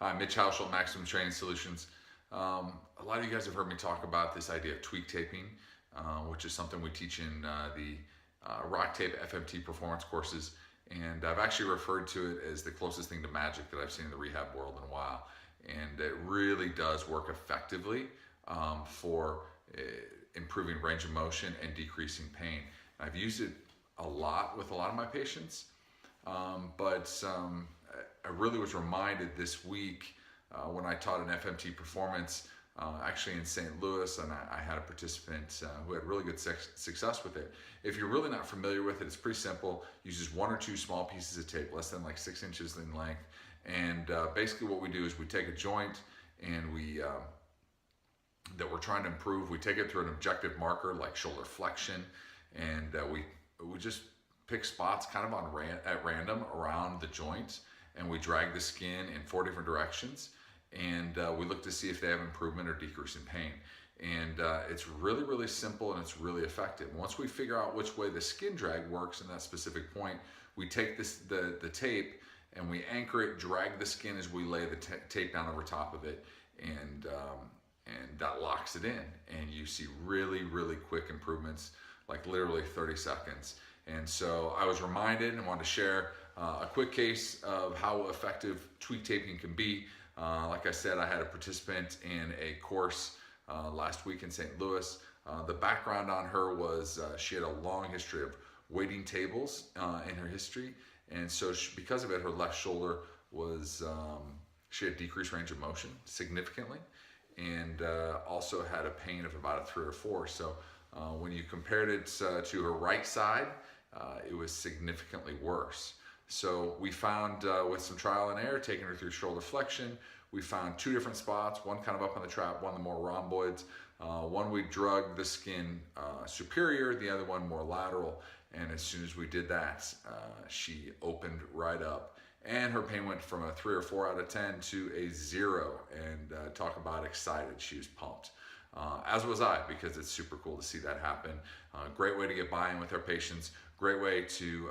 Hi, Mitch Hauschel, Maximum Training Solutions. A lot of you guys have heard me talk about this idea of tweak taping, which is something we teach in the Rock Tape FMT performance courses. And I've actually referred to it as the closest thing to magic that I've seen in the rehab world in a while. And it really does work effectively for improving range of motion and decreasing pain. I've used it a lot with a lot of my patients, but I really was reminded this week when I taught an FMT performance actually in St. Louis, and I had a participant who had really good success with it. If you're really not familiar with it, it's pretty simple. Uses 1 or 2 small pieces of tape, less than like 6 inches in length. And basically what we do is we take a joint and that we're trying to improve. We take it through an objective marker like shoulder flexion, and we just pick spots kind of at random around the joint, and we drag the skin in 4 different directions, and we look to see if they have improvement or decrease in pain. And it's really, really simple, and it's really effective. Once we figure out which way the skin drag works in that specific point, we take the tape and we anchor it, drag the skin as we lay the tape down over top of it, and that locks it in. And you see really, really quick improvements, like literally 30 seconds. And so I was reminded and wanted to share a quick case of how effective tweak taping can be. Like I said, I had a participant in a course last week in St. Louis. The background on her was she had a long history of waiting tables in her history. And so because of it, her left shoulder was, she had decreased range of motion significantly, and also had a pain of about a 3 or 4. So when you compared it to her right side, it was significantly worse. So we found with some trial and error, taking her through shoulder flexion, we found 2 different spots, one kind of up on the trap, one the more rhomboids. One we drug the skin superior, the other one more lateral. And as soon as we did that, she opened right up, and her pain went from a 3 or 4 out of 10 to a 0. And talk about excited, she was pumped. As was I, because it's super cool to see that happen. Great way to get buy-in with our patients, great way to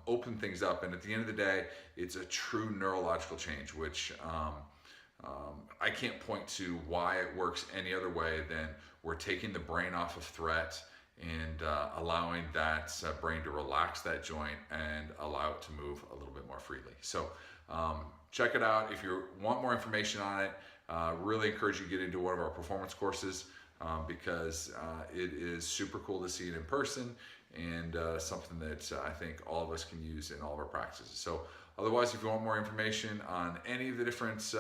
open things up. And at the end of the day, it's a true neurological change, which I can't point to why it works any other way than we're taking the brain off of threat and allowing that brain to relax that joint and allow it to move a little bit more freely. So check it out. If you want more information on it, really encourage you to get into one of our performance courses because it is super cool to see it in person, and something that I think all of us can use in all of our practices. So otherwise, if you want more information on any of the different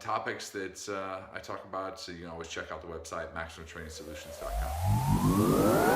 topics that I talk about, so you can always check out the website, MaximumTrainingSolutions.com.